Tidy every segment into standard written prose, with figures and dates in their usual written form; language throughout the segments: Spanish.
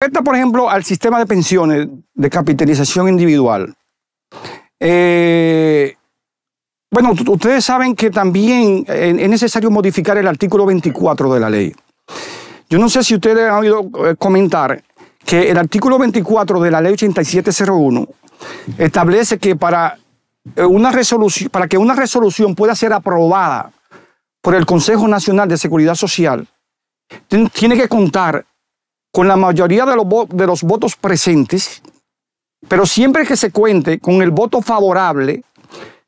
respecta, por ejemplo, al sistema de pensiones de capitalización individual, bueno, ustedes saben que también es necesario modificar el artículo 24 de la ley. Yo no sé si ustedes han oído comentar que el artículo 24 de la ley 8701 establece que para que una resolución pueda ser aprobada por el Consejo Nacional de Seguridad Social, tiene que contar con la mayoría de los votos presentes, pero siempre que se cuente con el voto favorable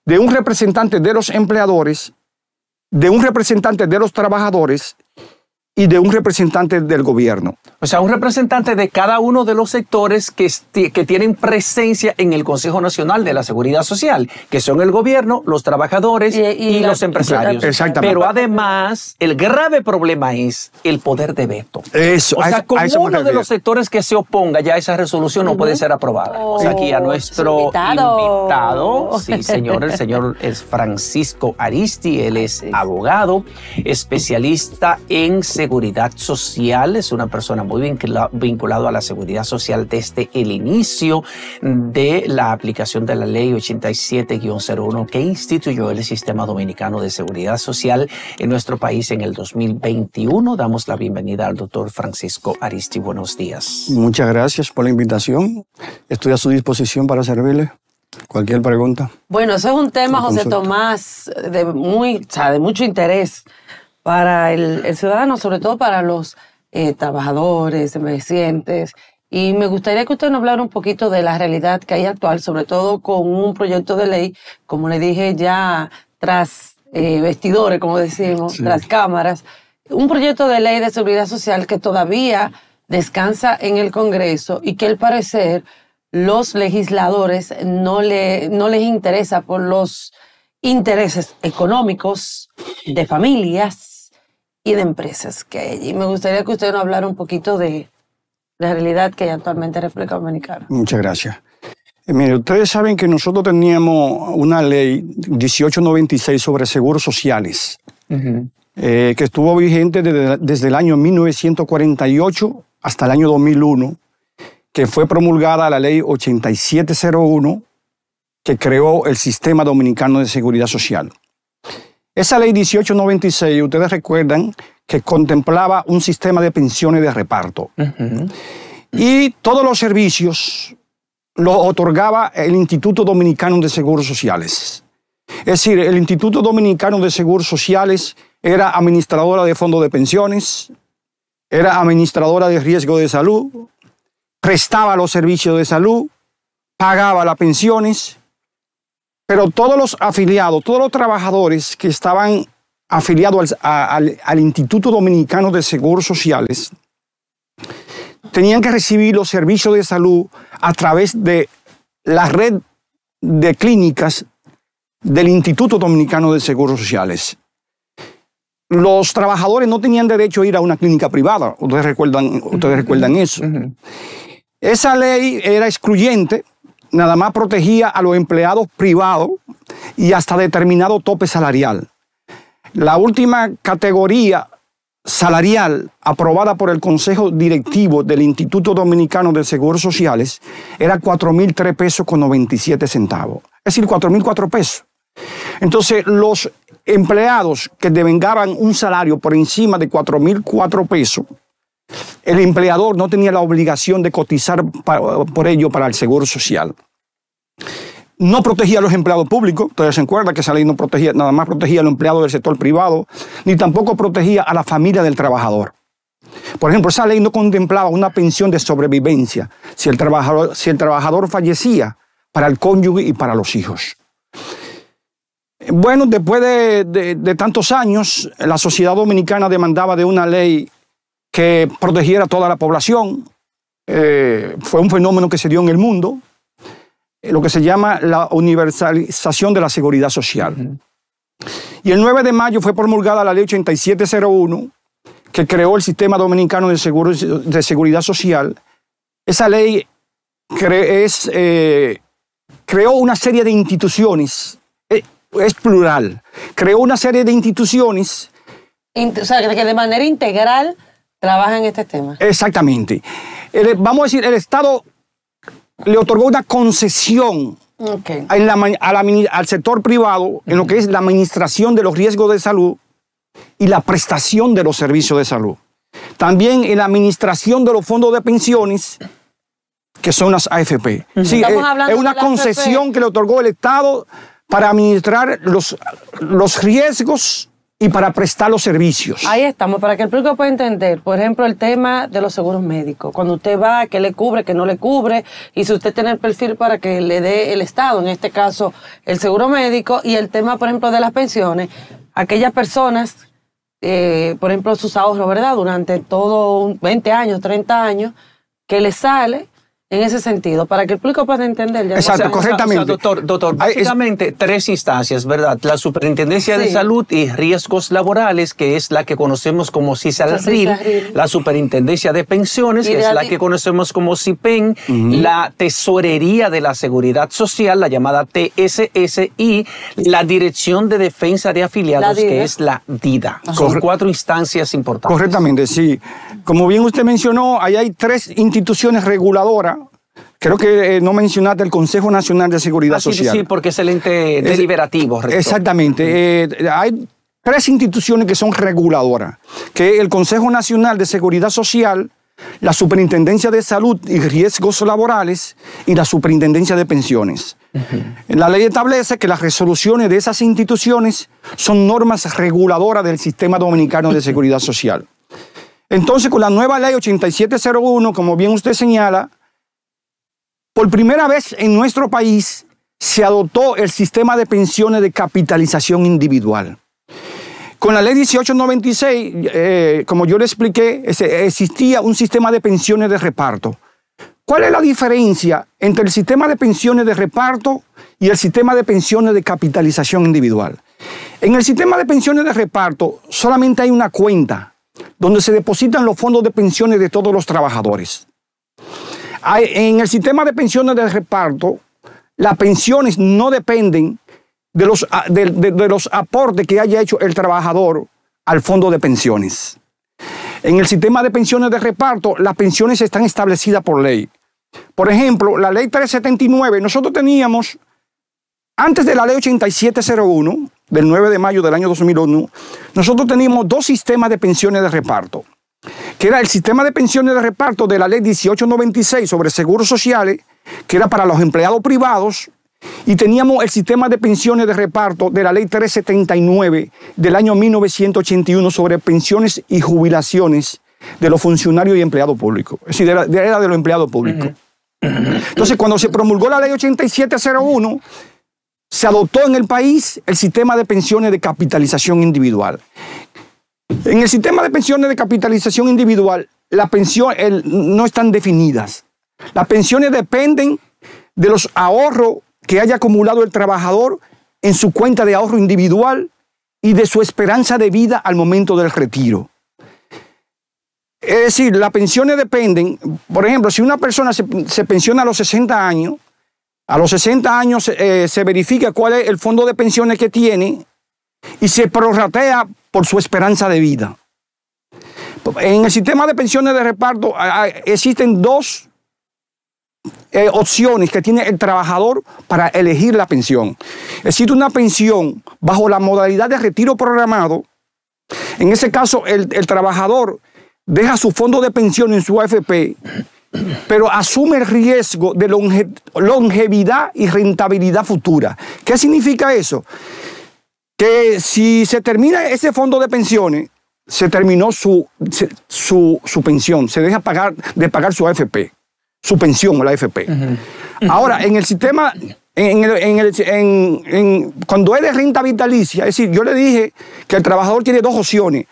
de un representante de los empleadores, de un representante de los trabajadores y de un representante del gobierno. O sea, un representante de cada uno de los sectores que tienen presencia en el Consejo Nacional de la Seguridad Social, que son el gobierno, los trabajadores y los empresarios. Exactamente. Pero además, el grave problema es el poder de veto. Eso, o sea, con uno de los sectores que se oponga, ya esa resolución no puede ser aprobada. O sea, aquí a nuestro invitado, sí, señor, el señor es Francisco Aristi, él es abogado, especialista en seguridad social, es una persona muy vinculado a la seguridad social desde el inicio de la aplicación de la ley 87-01 que instituyó el Sistema Dominicano de Seguridad Social en nuestro país en el 2021. Damos la bienvenida al doctor Francisco Aristi. Buenos días. Muchas gracias por la invitación. Estoy a su disposición para servirle. Cualquier pregunta. Bueno, eso es un tema, José Tomás, de mucho interés para el ciudadano, sobre todo para los trabajadores, envejecientes. Y me gustaría que usted nos hablara un poquito de la realidad que hay actual, sobre todo con un proyecto de ley, como le dije ya, tras vestidores, como decimos, sí, tras cámaras, un proyecto de ley de seguridad social que todavía descansa en el Congreso y que al parecer los legisladores no les interesa por los intereses económicos de familias y de empresas que hay allí. Me gustaría que usted nos hablara un poquito de la realidad que hay actualmente en República Dominicana. Muchas gracias. Mire, ustedes saben que nosotros teníamos una ley 1896 sobre seguros sociales, que estuvo vigente desde el año 1948 hasta el año 2001, que fue promulgada la ley 8701, que creó el Sistema Dominicano de Seguridad Social. Esa ley 1896, ustedes recuerdan que contemplaba un sistema de pensiones de reparto. Y todos los servicios los otorgaba el Instituto Dominicano de Seguros Sociales. Es decir, el Instituto Dominicano de Seguros Sociales era administradora de fondos de pensiones, era administradora de riesgo de salud, prestaba los servicios de salud, pagaba las pensiones. Pero todos los afiliados, todos los trabajadores que estaban afiliados al Instituto Dominicano de Seguros Sociales tenían que recibir los servicios de salud a través de la red de clínicas del Instituto Dominicano de Seguros Sociales. Los trabajadores no tenían derecho a ir a una clínica privada. Ustedes recuerdan eso. Esa ley era excluyente. Nada más protegía a los empleados privados y hasta determinado tope salarial. La última categoría salarial aprobada por el Consejo Directivo del Instituto Dominicano de Seguros Sociales era 4.003 pesos con 97 centavos. Es decir, 4.004 pesos. Entonces, los empleados que devengaban un salario por encima de 4.004 pesos, el empleador no tenía la obligación de cotizar por ello para el seguro social. No protegía a los empleados públicos. Ustedes se acuerdan que esa ley no protegía, nada más protegía a los empleados del sector privado, ni tampoco protegía a la familia del trabajador. Por ejemplo, esa ley no contemplaba una pensión de sobrevivencia si el trabajador fallecía, para el cónyuge y para los hijos. Bueno, después de tantos años, la sociedad dominicana demandaba de una ley que protegiera a toda la población. Fue un fenómeno que se dio en el mundo, lo que se llama la universalización de la seguridad social. Y el 9 de mayo fue promulgada la ley 8701, que creó el Sistema Dominicano de Seguridad Social. Esa ley creó una serie de instituciones, es plural, creó una serie de instituciones. O sea, que de manera integral trabajan este tema. Exactamente. vamos a decir, el Estado le otorgó una concesión al sector privado en lo que es la administración de los riesgos de salud y la prestación de los servicios de salud. También en la administración de los fondos de pensiones, que son las AFP. Sí, es una concesión que le otorgó el Estado para administrar los riesgos y para prestar los servicios. Ahí estamos, para que el público pueda entender, por ejemplo, el tema de los seguros médicos. Cuando usted va, ¿qué le cubre, qué no le cubre? Y si usted tiene el perfil para que le dé el Estado, en este caso, el seguro médico, y el tema, por ejemplo, de las pensiones, aquellas personas, por ejemplo, sus ahorros, ¿verdad? Durante todo 20 años, 30 años, que le sale en ese sentido, para que el público pueda entender. Ya exacto, correctamente. Doctor, básicamente tres instancias, ¿verdad? La Superintendencia de Salud y Riesgos Laborales, que es la que conocemos como CISALRIL, la Superintendencia de Pensiones, que es la que conocemos como CIPEN, la Tesorería de la Seguridad Social, la llamada TSS, y la Dirección de Defensa de Afiliados, que es la DIDA. Son cuatro instancias importantes. Correctamente, sí. Como bien usted mencionó, ahí hay tres instituciones reguladoras. Creo que no mencionaste el Consejo Nacional de Seguridad Social. Sí, porque es el ente deliberativo. Rector. Exactamente. Hay tres instituciones que son reguladoras, que es el Consejo Nacional de Seguridad Social, la Superintendencia de Salud y Riesgos Laborales y la Superintendencia de Pensiones. La ley establece que las resoluciones de esas instituciones son normas reguladoras del Sistema Dominicano de Seguridad Social. Entonces, con la nueva ley 8701, como bien usted señala, por primera vez en nuestro país se adoptó el sistema de pensiones de capitalización individual. Con la ley 1896, como yo le expliqué, existía un sistema de pensiones de reparto. ¿Cuál es la diferencia entre el sistema de pensiones de reparto y el sistema de pensiones de capitalización individual? En el sistema de pensiones de reparto solamente hay una cuenta donde se depositan los fondos de pensiones de todos los trabajadores. En el sistema de pensiones de reparto, las pensiones no dependen de los aportes que haya hecho el trabajador al fondo de pensiones. En el sistema de pensiones de reparto, las pensiones están establecidas por ley. Por ejemplo, la ley 379, nosotros teníamos, antes de la ley 8701, del 9 de mayo del año 2001, nosotros teníamos dos sistemas de pensiones de reparto, que era el sistema de pensiones de reparto de la ley 1896 sobre seguros sociales, que era para los empleados privados, y teníamos el sistema de pensiones de reparto de la ley 379 del año 1981 sobre pensiones y jubilaciones de los funcionarios y empleados públicos. Es decir, era de los empleados públicos. Entonces, cuando se promulgó la ley 8701, se adoptó en el país el sistema de pensiones de capitalización individual. En el sistema de pensiones de capitalización individual, las pensiones no están definidas. Las pensiones dependen de los ahorros que haya acumulado el trabajador en su cuenta de ahorro individual y de su esperanza de vida al momento del retiro. Es decir, las pensiones dependen, por ejemplo, si una persona se pensiona a los 60 años, a los 60 años se verifica cuál es el fondo de pensiones que tiene y se prorratea por su esperanza de vida. En el sistema de pensiones de reparto existen dos opciones que tiene el trabajador para elegir la pensión. Existe una pensión bajo la modalidad de retiro programado. En ese caso, el trabajador deja su fondo de pensión en su AFP, pero asume el riesgo de longevidad y rentabilidad futura. ¿Qué significa eso? Que si se termina ese fondo de pensiones, se terminó su pensión, se deja de pagar su AFP, su pensión o la AFP. Ahora, en el sistema, cuando es de renta vitalicia, es decir, yo le dije que el trabajador tiene dos opciones: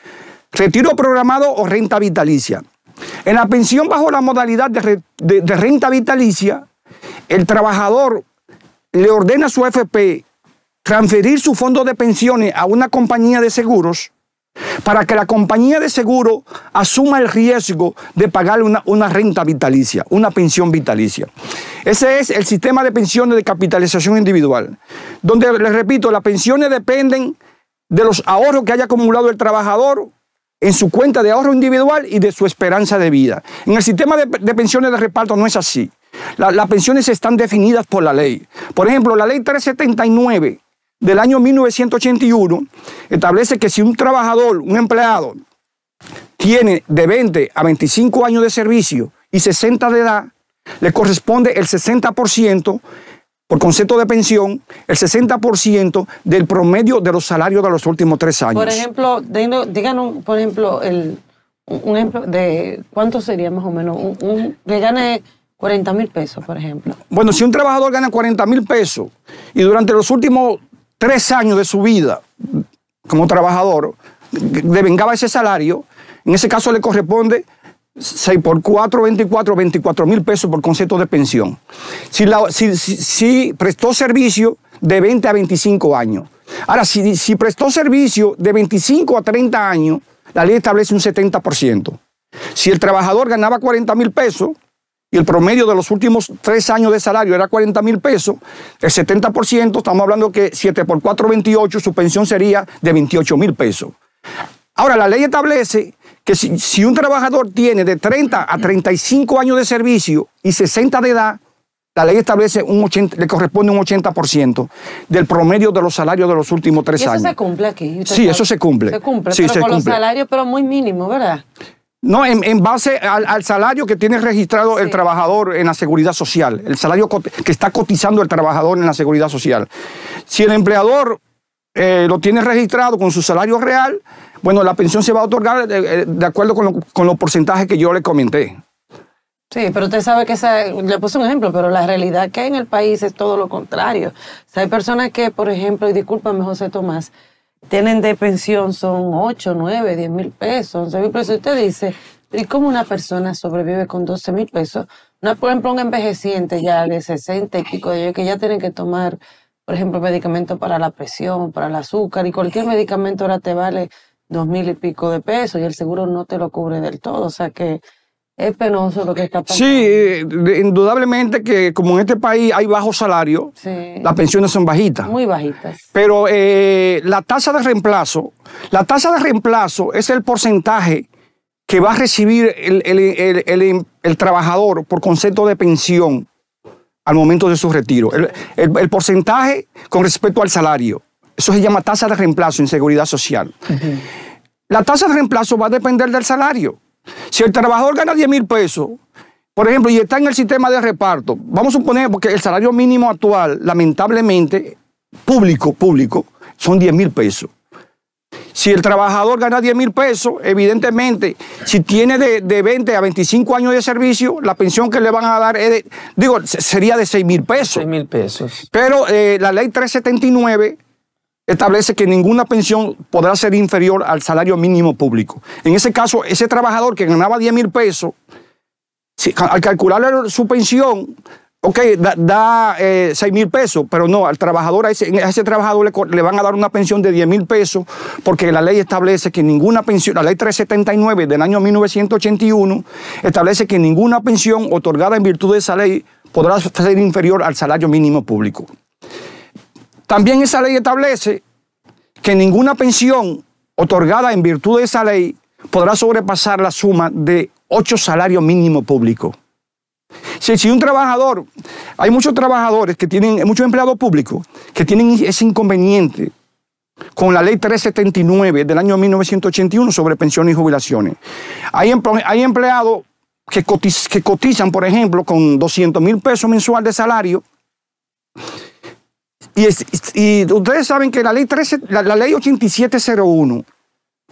retiro programado o renta vitalicia. En la pensión bajo la modalidad de renta vitalicia, el trabajador le ordena a su AFP transferir su fondo de pensiones a una compañía de seguros para que la compañía de seguro asuma el riesgo de pagar una renta vitalicia, una pensión vitalicia. Ese es el sistema de pensiones de capitalización individual, donde, les repito, las pensiones dependen de los ahorros que haya acumulado el trabajador en su cuenta de ahorro individual y de su esperanza de vida. En el sistema de pensiones de reparto no es así. Las pensiones están definidas por la ley. Por ejemplo, la ley 379 del año 1981 establece que si un trabajador, un empleado, tiene de 20 a 25 años de servicio y 60 de edad, le corresponde el 60%, por concepto de pensión, el 60% del promedio de los salarios de los últimos 3 años. Por ejemplo, díganos, por ejemplo, un ejemplo de cuánto sería más o menos, que gane 40,000 pesos, por ejemplo. Bueno, si un trabajador gana 40,000 pesos y durante los últimos 3 años de su vida como trabajador devengaba ese salario, en ese caso le corresponde 6 por 4, 24,000 pesos por concepto de pensión. Si prestó servicio de 20 a 25 años. Ahora, si prestó servicio de 25 a 30 años, la ley establece un 70%. Si el trabajador ganaba 40,000 pesos y el promedio de los últimos 3 años de salario era 40,000 pesos, el 70%, estamos hablando que 7 por 4, 28, su pensión sería de 28,000 pesos. Ahora, la ley establece que si un trabajador tiene de 30 a 35 años de servicio y 60 de edad, la ley establece le corresponde un 80% del promedio de los salarios de los últimos 3 años. ¿Y eso se cumple aquí? Sí, eso se cumple. Se cumple, sí, pero con los salarios, pero muy mínimo, ¿verdad? No, en base al salario que tiene registrado el trabajador en la seguridad social, el salario que está cotizando el trabajador en la seguridad social. Si el empleador lo tiene registrado con su salario real, bueno, la pensión se va a otorgar de acuerdo con los porcentajes que yo le comenté. Sí, pero usted sabe que le puse un ejemplo, pero la realidad que hay en el país es todo lo contrario. O sea, hay personas que, por ejemplo, y discúlpame, José Tomás, tienen de pensión son 8, 9, 10 mil pesos, 11 mil pesos. Usted dice, ¿y cómo una persona sobrevive con 12 mil pesos? Por ejemplo, un envejeciente ya de 60 y pico de años que ya tienen que tomar, por ejemplo, medicamentos para la presión, para el azúcar, y cualquier medicamento ahora te vale 2,000 y pico de pesos y el seguro no te lo cubre del todo. O sea que es penoso lo que está pasando. Sí, indudablemente que como en este país hay bajos salarios, las pensiones son bajitas. Muy bajitas. Pero la tasa de reemplazo es el porcentaje que va a recibir el trabajador por concepto de pensión al momento de su retiro. El porcentaje con respecto al salario. Eso se llama tasa de reemplazo en seguridad social. La tasa de reemplazo va a depender del salario. Si el trabajador gana 10,000 pesos, por ejemplo, y está en el sistema de reparto, vamos a suponer, porque el salario mínimo actual, lamentablemente, público, son 10,000 pesos. Si el trabajador gana 10,000 pesos, evidentemente, si tiene de 20 a 25 años de servicio, la pensión que le van a dar sería de 6,000 pesos. 6,000 pesos. Pero la ley 379 establece que ninguna pensión podrá ser inferior al salario mínimo público. En ese caso, ese trabajador que ganaba 10,000 pesos, al calcularle su pensión, da 6,000 pesos, pero no, al trabajador, a ese trabajador le van a dar una pensión de 10,000 pesos, porque la ley establece que ninguna pensión, la ley 379 del año 1981, establece que ninguna pensión otorgada en virtud de esa ley podrá ser inferior al salario mínimo público. También esa ley establece que ninguna pensión otorgada en virtud de esa ley podrá sobrepasar la suma de 8 salarios mínimos públicos. Si un trabajador, hay muchos trabajadores que tienen, muchos empleados públicos que tienen ese inconveniente con la ley 379 del año 1981 sobre pensiones y jubilaciones. Hay empleados que cotizan, por ejemplo, con 200,000 pesos mensual de salario. Y ustedes saben que la ley 8701,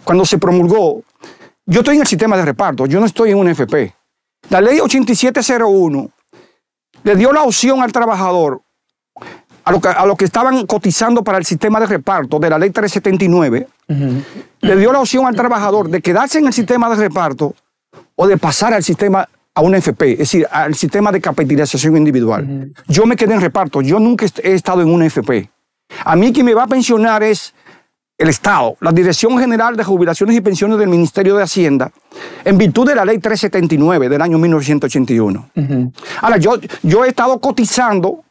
cuando se promulgó, yo estoy en el sistema de reparto, yo no estoy en una FP. La ley 8701 le dio la opción al trabajador, a los que estaban cotizando para el sistema de reparto de la ley 379, le dio la opción al trabajador de quedarse en el sistema de reparto o de pasar al sistema a una FP, es decir, al sistema de capitalización individual. Yo me quedé en reparto, yo nunca he estado en una FP. A mí quien me va a pensionar es el Estado, la Dirección General de Jubilaciones y Pensiones del Ministerio de Hacienda, en virtud de la ley 379 del año 1981. Ahora, yo he estado cotizando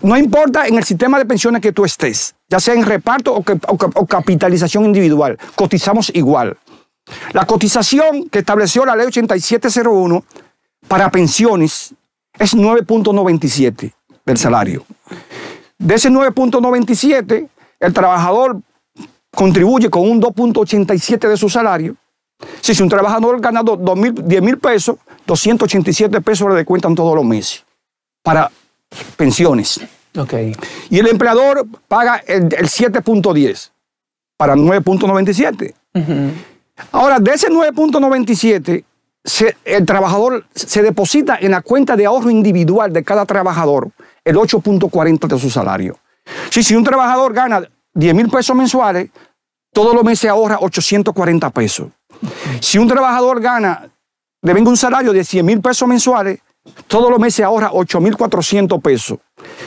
no importa en el sistema de pensiones que tú estés, ya sea en reparto o capitalización individual, cotizamos igual. La cotización que estableció la ley 8701 para pensiones es 9.97 del salario. De ese 9.97, el trabajador contribuye con un 2.87 de su salario. Si un trabajador gana 10,000 pesos, 287 pesos le descuentan todos los meses para pensiones. Okay. Y el empleador paga el 7.10 para 9.97. Ahora, de ese 9.97, el trabajador se deposita en la cuenta de ahorro individual de cada trabajador el 8.40 de su salario. Si un trabajador gana 10,000 pesos mensuales, todos los meses ahorra 840 pesos. Si un trabajador devenga un salario de 100,000 pesos mensuales, todos los meses ahorra 8,400 pesos.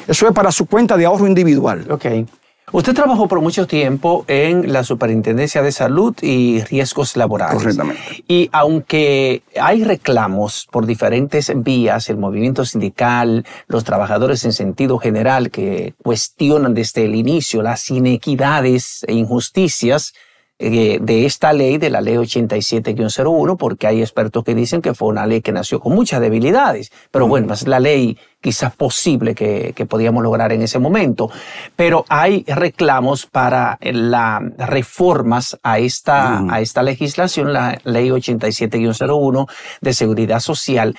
Eso es para su cuenta de ahorro individual. Okay. Usted trabajó por mucho tiempo en la Superintendencia de Salud y Riesgos Laborales. Correctamente. Y aunque hay reclamos por diferentes vías, el movimiento sindical, los trabajadores en sentido general que cuestionan desde el inicio las inequidades e injusticias de esta ley, de la ley 87-01, porque hay expertos que dicen que fue una ley que nació con muchas debilidades, pero bueno, es la ley quizás posible que podíamos lograr en ese momento. Pero hay reclamos para las reformas a esta legislación, la ley 87-01 de Seguridad Social,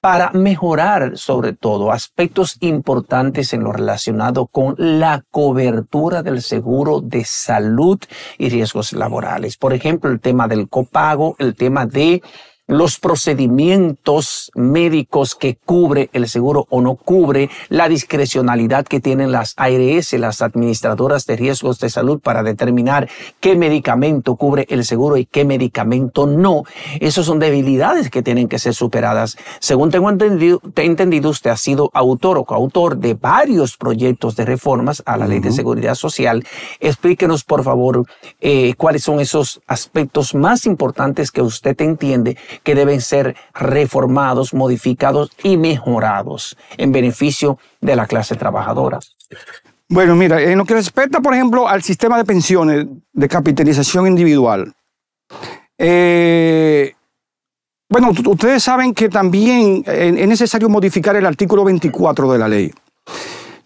para mejorar, sobre todo, aspectos importantes en lo relacionado con la cobertura del seguro de salud y riesgos laborales. Por ejemplo, el tema del copago, el tema de los procedimientos médicos que cubre el seguro o no cubre, la discrecionalidad que tienen las ARS, las administradoras de riesgos de salud, para determinar qué medicamento cubre el seguro y qué medicamento no. Esas son debilidades que tienen que ser superadas. Según tengo entendido, usted ha sido autor o coautor de varios proyectos de reformas a la Ley de Seguridad Social. Explíquenos, por favor, cuáles son esos aspectos más importantes que usted entiende que deben ser reformados, modificados y mejorados en beneficio de la clase trabajadora. Bueno, mira, en lo que respecta, por ejemplo, al sistema de pensiones de capitalización individual, bueno, ustedes saben que también es necesario modificar el artículo 24 de la ley.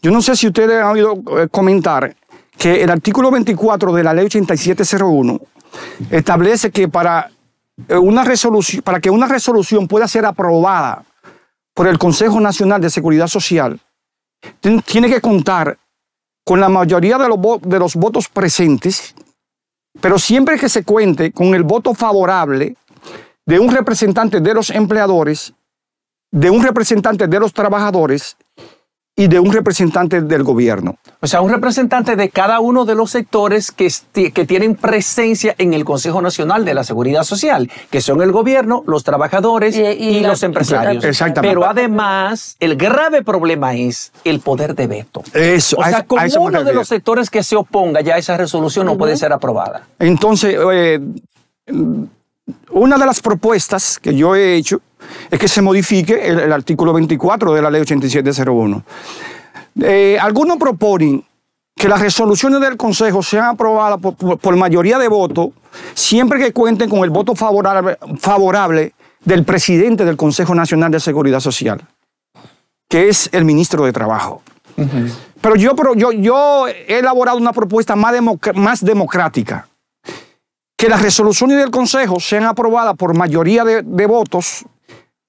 Yo no sé si ustedes han oído comentar que el artículo 24 de la ley 8701 establece que para que una resolución pueda ser aprobada por el Consejo Nacional de Seguridad Social, tiene que contar con la mayoría de los votos presentes, pero siempre que se cuente con el voto favorable de un representante de los empleadores, de un representante de los trabajadores y de un representante del gobierno. O sea, un representante de cada uno de los sectores que tienen presencia en el Consejo Nacional de la Seguridad Social, que son el gobierno, los trabajadores y los empresarios. Exactamente. Pero además, el grave problema es el poder de veto. Eso. O sea, como uno de los sectores que se oponga, ya esa resolución no puede ser aprobada. Entonces, una de las propuestas que yo he hecho es que se modifique el artículo 24 de la ley 8701. Algunos proponen que las resoluciones del Consejo sean aprobadas por mayoría de votos siempre que cuenten con el voto favorable del presidente del Consejo Nacional de Seguridad Social, que es el ministro de Trabajo. Pero yo he elaborado una propuesta más democrática. Que las resoluciones del Consejo sean aprobadas por mayoría de votos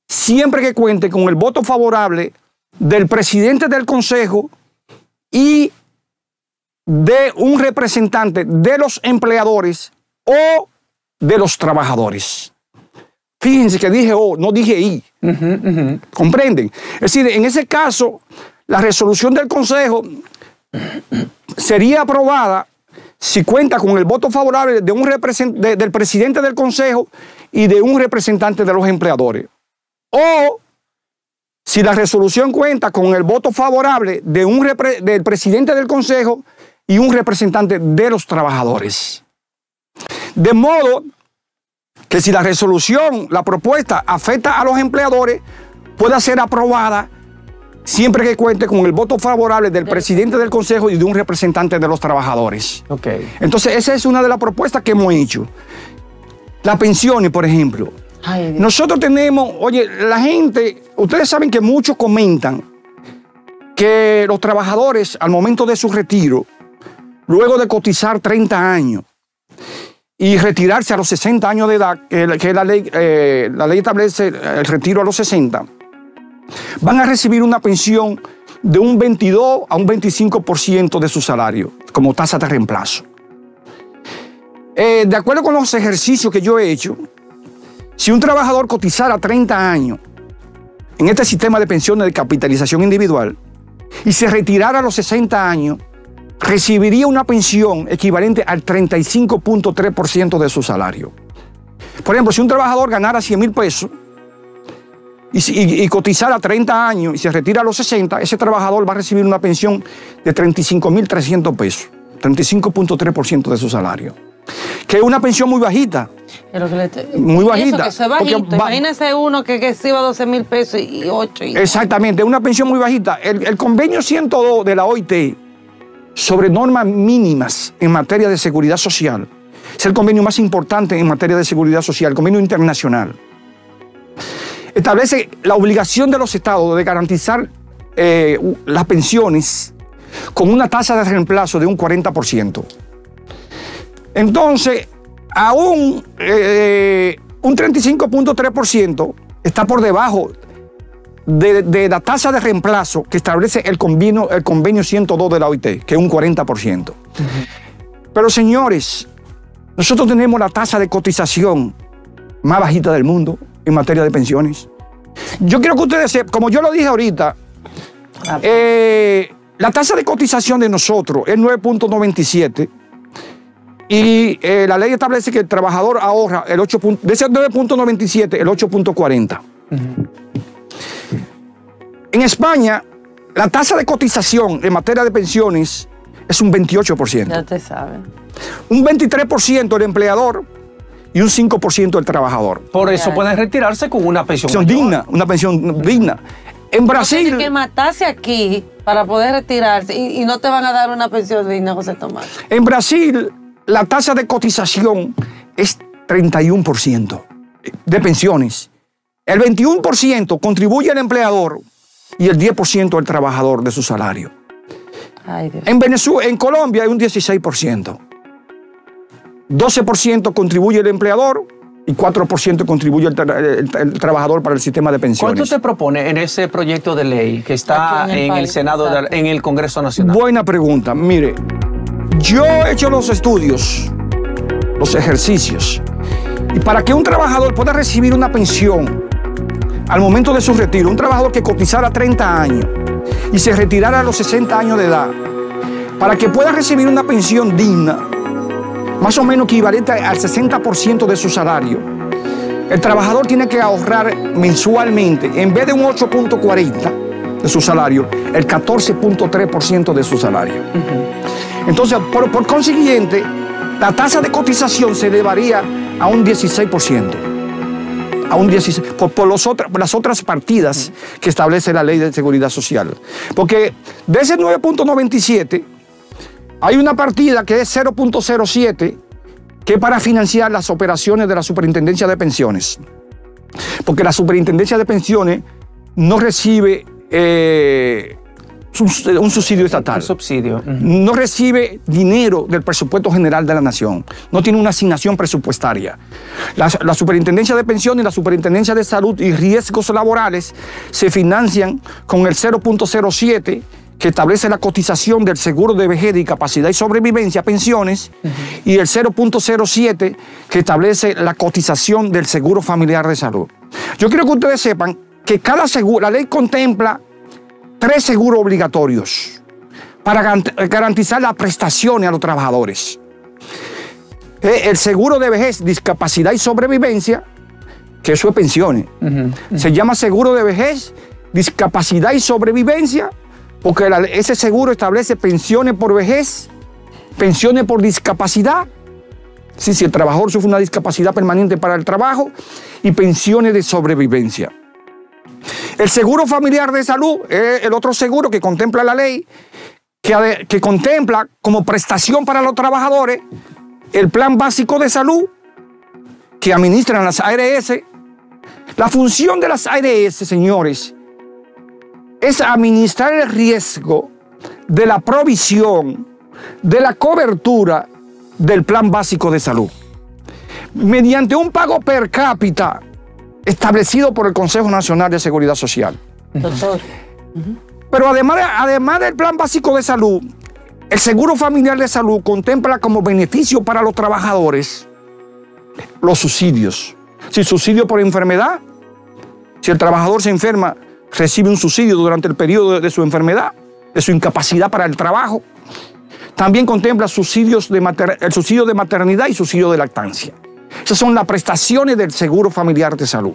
siempre que cuente con el voto favorable del presidente del Consejo y de un representante de los empleadores o de los trabajadores. Fíjense que dije O, no dije I. ¿Comprenden? Es decir, en ese caso, la resolución del Consejo sería aprobada si cuenta con el voto favorable de del presidente del Consejo y de un representante de los empleadores. O si la resolución cuenta con el voto favorable del presidente del Consejo y un representante de los trabajadores. De modo que si la resolución, la propuesta, afecta a los empleadores, pueda ser aprobada siempre que cuente con el voto favorable del presidente del Consejo y de un representante de los trabajadores. Okay. Entonces, esa es una de las propuestas que hemos hecho. Las pensiones, por ejemplo. Ay, Dios. Nosotros tenemos, oye, la gente, ustedes saben que muchos comentan que los trabajadores al momento de su retiro, luego de cotizar 30 años y retirarse a los 60 años de edad, que la ley establece el retiro a los 60, van a recibir una pensión de un 22 a un 25% de su salario como tasa de reemplazo. De acuerdo con los ejercicios que yo he hecho, si un trabajador cotizara 30 años en este sistema de pensiones de capitalización individual y se retirara a los 60 años, recibiría una pensión equivalente al 35.3% de su salario. Por ejemplo, si un trabajador ganara 100,000 pesos y cotizara 30 años y se retira a los 60, ese trabajador va a recibir una pensión de 35.300 pesos, 35.3% de su salario. Que es una pensión muy bajita. Muy bajita. Eso es bajito. Imagínese uno que reciba 12,000 pesos y 8. Exactamente, es una pensión muy bajita. El convenio 102 de la OIT sobre normas mínimas en materia de seguridad social es el convenio más importante en materia de seguridad social, el convenio internacional. Establece la obligación de los estados de garantizar las pensiones con una tasa de reemplazo de un 40%. Entonces, aún un 35.3% está por debajo de la tasa de reemplazo que establece el convenio 102 de la OIT, que es un 40%. Pero señores, nosotros tenemos la tasa de cotización más bajita del mundo en materia de pensiones. Yo quiero que ustedes sepan, como yo lo dije ahorita, la tasa de cotización de nosotros es 9.97 y la ley establece que el trabajador ahorra de ese 9.97 el 8.40. En España, la tasa de cotización en materia de pensiones es un 28%. Ya te saben. Un 23% el empleador y un 5% el trabajador. Por eso pueden retirarse con una pensión digna, una pensión digna. En Brasil... Tienes que matarse aquí para poder retirarse y no te van a dar una pensión digna, José Tomás. En Brasil, la tasa de cotización es 31% de pensiones. El 21% contribuye al empleador y el 10% al trabajador de su salario. Ay, Dios. En Colombia hay un 16%. 12% contribuye el empleador y 4% contribuye el trabajador para el sistema de pensiones. ¿Cuánto te propone en ese proyecto de ley que está en el Senado, en el Congreso Nacional? Buena pregunta. Mire, yo he hecho los estudios, los ejercicios, y para que un trabajador pueda recibir una pensión al momento de su retiro, un trabajador que cotizara 30 años y se retirara a los 60 años de edad, para que pueda recibir una pensión digna, más o menos equivalente al 60% de su salario, el trabajador tiene que ahorrar mensualmente, en vez de un 8.40 de su salario, el 14.3% de su salario. Entonces, por consiguiente, la tasa de cotización se elevaría a un 16%. A un 16%, por las otras partidas que establece la Ley de Seguridad Social. Porque de ese 9.97 hay una partida que es 0.07 que es para financiar las operaciones de la Superintendencia de Pensiones. Porque la Superintendencia de Pensiones no recibe un subsidio estatal. Un subsidio. No recibe dinero del presupuesto general de la nación. No tiene una asignación presupuestaria. La Superintendencia de Pensiones y la Superintendencia de Salud y Riesgos Laborales se financian con el 0.07 que establece la cotización del seguro de vejez, discapacidad y sobrevivencia, pensiones, y el 0.07 que establece la cotización del seguro familiar de salud. Yo quiero que ustedes sepan que cada seguro, la ley contempla 3 seguros obligatorios para garantizar las prestaciones a los trabajadores. El seguro de vejez, discapacidad y sobrevivencia, que eso es pensiones. Se llama seguro de vejez, discapacidad y sobrevivencia, porque ese seguro establece pensiones por vejez, pensiones por discapacidad, si el trabajador sufre una discapacidad permanente para el trabajo, y pensiones de sobrevivencia. El seguro familiar de salud es el otro seguro que contempla la ley, que contempla como prestación para los trabajadores el plan básico de salud que administran las ARS. La función de las ARS, señores, es administrar el riesgo de la provisión, de la cobertura del plan básico de salud, mediante un pago per cápita establecido por el Consejo Nacional de Seguridad Social. Doctor. Pero además del plan básico de salud, el seguro familiar de salud contempla como beneficio para los trabajadores los subsidios. Si subsidio por enfermedad, si el trabajador se enferma, recibe un subsidio durante el periodo de su enfermedad, de su incapacidad para el trabajo. También contempla el subsidio de maternidad y subsidio de lactancia. Esas son las prestaciones del seguro familiar de salud.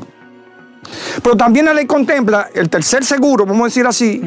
Pero también la ley contempla el tercer seguro, vamos a decir así,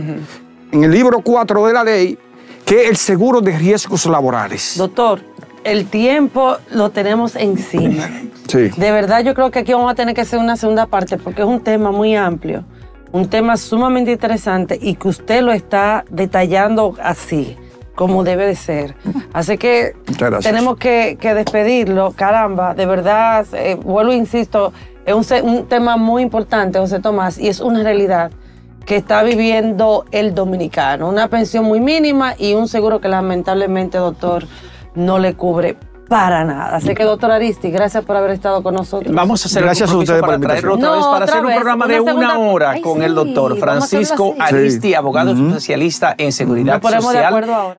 en el libro 4 de la ley, que es el seguro de riesgos laborales. Doctor, el tiempo lo tenemos encima. Sí. De verdad, yo creo que aquí vamos a tener que hacer una segunda parte porque es un tema muy amplio, un tema sumamente interesante y que usted lo está detallando así, como debe de ser. Así que tenemos que despedirlo. Caramba, de verdad, vuelvo e insisto, es un tema muy importante, José Tomás, y es una realidad que está viviendo el dominicano. Una pensión muy mínima y un seguro que lamentablemente, doctor, no le cubre para nada. Así que, doctor Aristi, gracias por haber estado con nosotros. Vamos a hacer gracias un compromiso para traerlo otra vez, para hacer un programa de una hora con el doctor Francisco Aristi, abogado especialista en seguridad social. Nos ponemos de acuerdo ahora.